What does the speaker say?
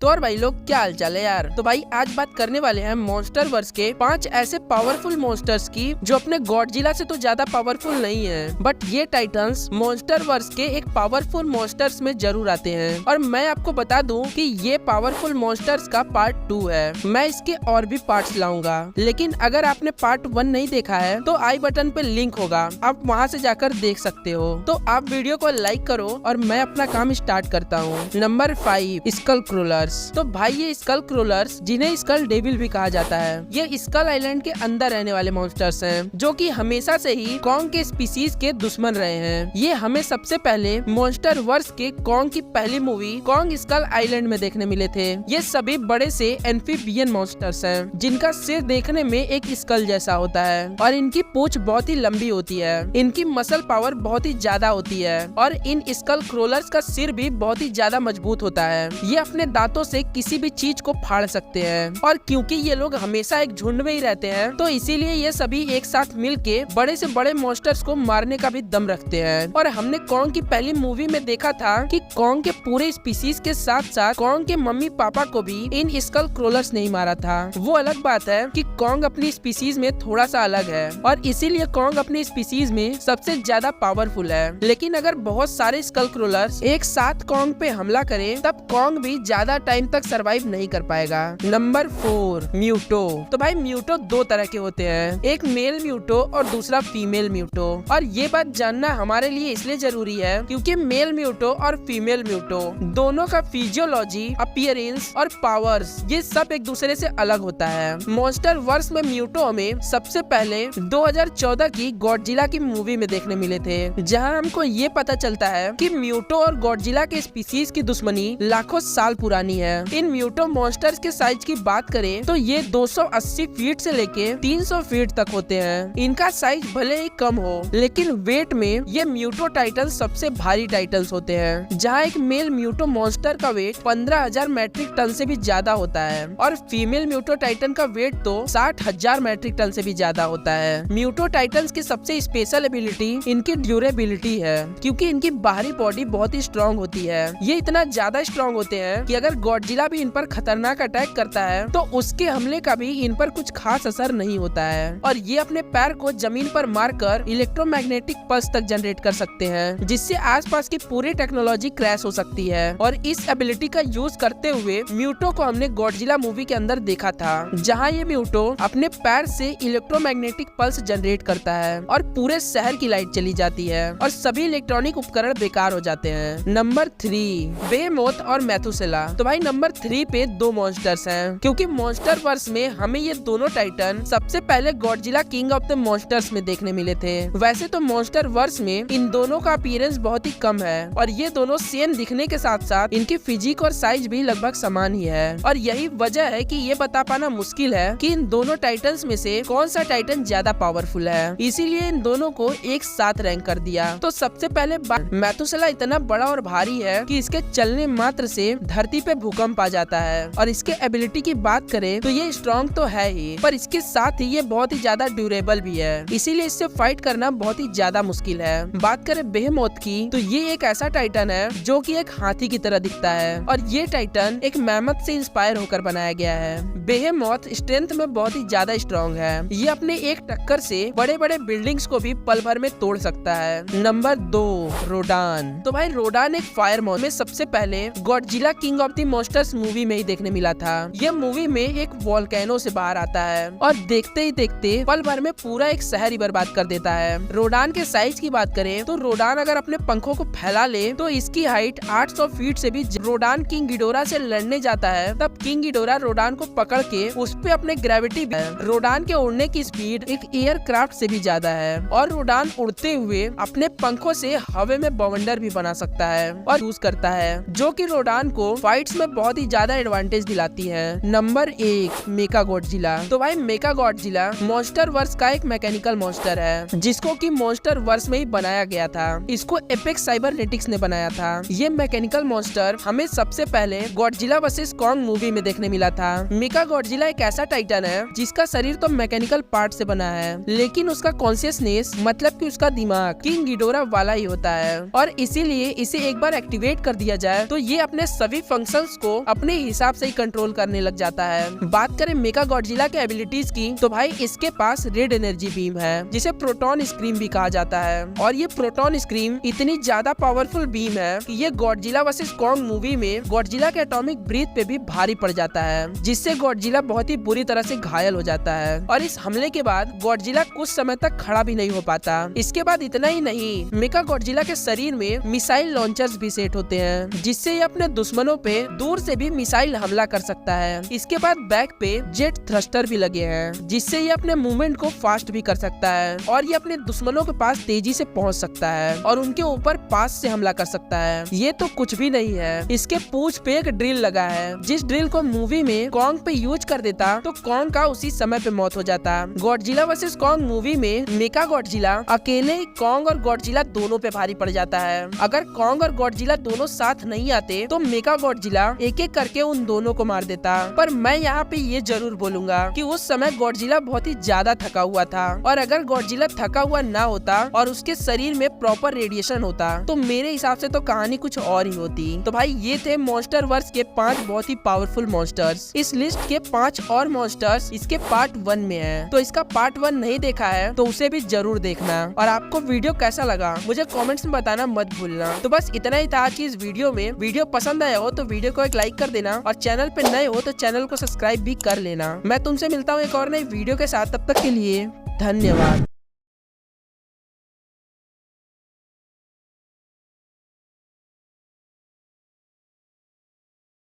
तो और भाई लोग क्या हाल चाल है यार। तो भाई आज बात करने वाले हैं मॉन्स्टर वर्स के 5 ऐसे पावरफुल मॉन्स्टर्स की जो अपने गॉडजिला से तो ज्यादा पावरफुल नहीं है, बट ये टाइटन्स मॉन्स्टर वर्स के एक पावरफुल मॉन्स्टर्स में जरूर आते हैं। और मैं आपको बता दूं कि ये पावरफुल मॉन्स्टर्स का पार्ट 2 है। मैं इसके और भी पार्ट्स लाऊंगा, लेकिन अगर आपने पार्ट 1 नहीं देखा है तो आई बटन पे लिंक होगा, आप वहाँ से जाकर देख सकते हो। तो आप वीडियो को लाइक करो और मैं अपना काम स्टार्ट करता हूँ। Number 5 skull crawlers. तो भाई ये स्कल क्रोलर्स, जिन्हें स्कल डेविल भी कहा जाता है, ये स्कल आइलैंड के अंदर रहने वाले मॉन्स्टर्स हैं, जो कि हमेशा से ही कॉन्ग के स्पीसीज के दुश्मन रहे हैं। ये हमें सबसे पहले मॉन्स्टर वर्स के कॉन्ग की पहली मूवी कॉन्ग स्कल आइलैंड में देखने मिले थे। ये सभी बड़े से एम्फीबियन मॉन्स्टर्स हैं, जिनका सिर देखने में एक स्कल जैसा होता है और इनकी पूंछ बहुत ही लंबी होती है। इनकी मसल पावर बहुत ही ज्यादा होती है और इन स्कल क्रोलर्स का सिर भी बहुत ही ज्यादा मजबूत होता है। ये अपने दांतों से किसी भी चीज को फाड़ सकते हैं, और क्योंकि ये लोग हमेशा एक झुंड में ही रहते हैं, तो इसीलिए ये सभी एक साथ मिलके बड़े से बड़े मॉन्स्टर्स को मारने का भी दम रखते हैं। और हमने कॉन्ग की पहली मूवी में देखा था कि कॉन्ग के पूरे स्पीसीज के साथ साथ कॉन्ग के मम्मी पापा को भी इन स्कल क्रोलर्स नहीं मारा था। वो अलग बात है कि कॉन्ग अपनी स्पीसीज में थोड़ा सा अलग है और इसीलिए कॉन्ग अपनी स्पीसीज में सबसे ज्यादा पावरफुल है। लेकिन अगर बहुत सारे स्कल क्रोलर्स एक साथ कॉन्ग पे हमला करें, तब कॉन्ग भी ज्यादा टाइम तक सरवाइव नहीं कर पाएगा। नंबर 4 म्यूटो। तो भाई म्यूटो दो तरह के होते हैं, एक मेल म्यूटो और दूसरा फीमेल म्यूटो। और ये बात जानना हमारे लिए इसलिए जरूरी है क्योंकि मेल म्यूटो और फीमेल म्यूटो दोनों का फिजियोलॉजी, अपीयरेंस और पावर्स ये सब एक दूसरे से अलग होता है। मॉन्स्टर वर्स में म्यूटो हमें सबसे पहले 2014 की गॉडजिला की मूवी में देखने मिले थे, जहां हमको ये पता चलता है कि म्यूटो और गॉडजिला के स्पीसीज की दुश्मनी लाखों साल पुरानी है। इन म्यूटो मॉन्स्टर्स के साइज की बात करें तो ये 280 फीट से लेके 300 फीट तक होते हैं। इनका साइज भले ही कम हो, लेकिन वेट में ये म्यूटो टाइटन सबसे भारी टाइटन्स होते हैं, जहां एक मेल म्यूटो मॉन्स्टर का वेट 15,000 मैट्रिक टन से भी ज्यादा होता है और फीमेल म्यूटो टाइटन का वेट तो 60,000 मैट्रिक टन से भी ज्यादा होता है। म्यूटो टाइटन्स की सबसे स्पेशल एबिलिटी इनकी ड्यूरेबिलिटी है, क्योंकि इनकी बाहरी बॉडी बहुत ही स्ट्रॉन्ग होती है। ये इतना ज्यादा स्ट्रॉन्ग होते हैं कि अगर गॉडजिला भी इन पर खतरनाक अटैक करता है तो उसके हमले का भी इन पर कुछ खास असर नहीं होता है। और ये अपने पैर को जमीन पर मारकर इलेक्ट्रोमैग्नेटिक पल्स तक जनरेट कर सकते हैं, जिससे आसपास की पूरी टेक्नोलॉजी क्रैश हो सकती है। और इस एबिलिटी का यूज करते हुए म्यूटो को हमने गॉडजिला मूवी के अंदर देखा था, जहाँ ये म्यूटो अपने पैर से इलेक्ट्रोमैग्नेटिक पल्स जनरेट करता है और पूरे शहर की लाइट चली जाती है और सभी इलेक्ट्रॉनिक उपकरण बेकार हो जाते हैं। नंबर 3 बेहेमोथ और मैथुसेला। तो भाई नंबर 3 पे दो मॉन्स्टर्स हैं, क्योंकि मॉन्स्टर वर्स में हमें ये दोनों टाइटन सबसे पहले Godzilla king of the monsters में देखने मिले थे। वैसे तो मॉन्स्टर वर्स में इन दोनों का अपीयरेंस बहुत ही कम है और ये दोनों सेम दिखने के साथ साथ इनकी फिजिक और साइज भी लगभग समान ही है। और यही वजह है कि ये बता पाना मुश्किल है कि इन दोनों टाइटन्स में से कौन सा टाइटन ज्यादा पावरफुल है, इसीलिए इन दोनों को एक साथ रैंक कर दिया। तो सबसे पहले मैथुसेला इतना बड़ा और भारी है कि इसके चलने मात्र से धरती पे भूकंप आ जाता है। और इसके एबिलिटी की बात करें तो ये स्ट्रॉन्ग तो है ही, पर इसके साथ ही ये बहुत ही ज्यादा ड्यूरेबल भी है, इसीलिए इससे फाइट करना बहुत ही ज्यादा मुश्किल है। बात करें बेहेमोथ की, तो ये एक ऐसा टाइटन है जो कि एक हाथी की तरह दिखता है और ये टाइटन एक मैमथ से इंस्पायर होकर बनाया गया है। बेहेमोथ स्ट्रेंथ में बहुत ही ज्यादा स्ट्रॉन्ग है, ये अपने एक टक्कर से बड़े बड़े बिल्डिंग्स को भी पल भर में तोड़ सकता है। नंबर 2 रोडान। तो भाई रोडान एक फायर मॉन्स्टर में सबसे पहले Godzilla king of the monsters movie में ही देखने मिला था। यह मूवी में एक वोल्केनो से बाहर आता है और देखते ही देखते पल भर में पूरा एक शहर ही बर्बाद कर देता है। रोडान के साइज की बात करें तो रोडान अगर अपने पंखों को फैला ले तो इसकी हाइट 800 फीट से भी। रोडान किंग गिडोरा से लड़ने जाता है, तब किंग गिडोरा रोडान को पकड़ के उस पे अपने ग्रेविटी। रोडान के उड़ने की स्पीड एक एयरक्राफ्ट से भी ज्यादा है और रोडान उड़ते हुए अपने पंखों से हवा में बवंडर भी बना सकता है और यूज करता है, जो कि रोडान को फाइट्स में बहुत ही ज्यादा एडवांटेज दिलाती है। नंबर 1 मेका गॉडजिला। तो भाई मेका गॉडजिला मॉन्स्टर वर्स का एक मैकेनिकल मॉन्स्टर है, जिसको कि मॉन्स्टर वर्स में ही बनाया गया था। इसको एपेक्स साइबरनेटिक्स ने बनाया था। ये मैकेनिकल मॉन्स्टर हमें सबसे पहले गॉडजिला वर्सेस कॉन्ग मूवी में देखने मिला था। मेका गॉडजिला एक ऐसा टाइटन है जिसका शरीर तो मैकेनिकल पार्ट से बना है, लेकिन उसका कॉन्शियसनेस मतलब कि उसका दिमाग किंग गिडोरा वाला ही होता है और इसीलिए इसे एक बार एक्टिवेट कर दिया जाए तो ये अपने सभी फंक्शंस एनिमल्स को अपने हिसाब से ही कंट्रोल करने लग जाता है। बात करें मेगा गॉडजिला के एबिलिटीज की, तो भाई इसके पास रेड एनर्जी बीम है जिसे प्रोटॉन स्क्रीम भी कहा जाता है। और ये प्रोटॉन स्क्रीम इतनी ज्यादा पावरफुल बीम है कि ये गॉडजिला वर्सेस कॉन्ग मूवी में गॉडजिला के एटॉमिक ब्रीथ पे भी भारी पड़ जाता है, जिससे गॉडजिला बहुत ही बुरी तरह से घायल हो जाता है। और इस हमले के बाद गॉडजिला कुछ समय तक खड़ा भी नहीं हो पाता। इसके बाद इतना ही नहीं, मेगा गॉडजिला के शरीर में मिसाइल लॉन्चर्स भी सेट होते हैं, जिससे ये अपने दुश्मनों पे दूर से भी मिसाइल हमला कर सकता है। इसके बाद बैक पे जेट थ्रस्टर भी लगे हैं, जिससे ये अपने मूवमेंट को फास्ट भी कर सकता है और ये अपने दुश्मनों के पास तेजी से पहुंच सकता है और उनके ऊपर पास से हमला कर सकता है। ये तो कुछ भी नहीं है, इसके पूंछ पे एक ड्रिल लगा है, जिस ड्रिल को मूवी में कॉन्ग पे यूज कर देता तो कॉन्ग का उसी समय पे मौत हो जाता। गॉडजिला वर्सेस कॉन्ग मूवी में मेगा गॉडजिला अकेले कॉन्ग और गॉडजिला दोनों पे भारी पड़ जाता है। अगर कॉन्ग और गॉडजिला दोनों साथ नहीं आते तो मेगा गॉडजिला एक एक करके उन दोनों को मार देता। पर मैं यहाँ पे ये जरूर बोलूंगा कि उस समय गॉडजिला बहुत ही ज्यादा थका हुआ था, और अगर गॉडजिला थका हुआ ना होता और उसके शरीर में प्रॉपर रेडिएशन होता तो मेरे हिसाब से तो कहानी कुछ और ही होती। तो भाई ये थे मॉन्स्टर वर्स के 5 बहुत ही पावरफुल मॉन्स्टर्स। इस लिस्ट के 5 और मॉन्स्टर्स इसके पार्ट 1 में है, तो इसका पार्ट 1 नहीं देखा है तो उसे भी जरूर देखना। और आपको वीडियो कैसा लगा मुझे कमेंट्स में बताना मत भूलना। तो बस इतना ही था आज की इस वीडियो में। वीडियो पसंद आया हो तो वीडियो को एक लाइक कर देना, और चैनल पे नए हो तो चैनल को सब्सक्राइब भी कर लेना। मैं तुमसे मिलता हूँ एक और नई वीडियो के साथ, तब तक के लिए धन्यवाद।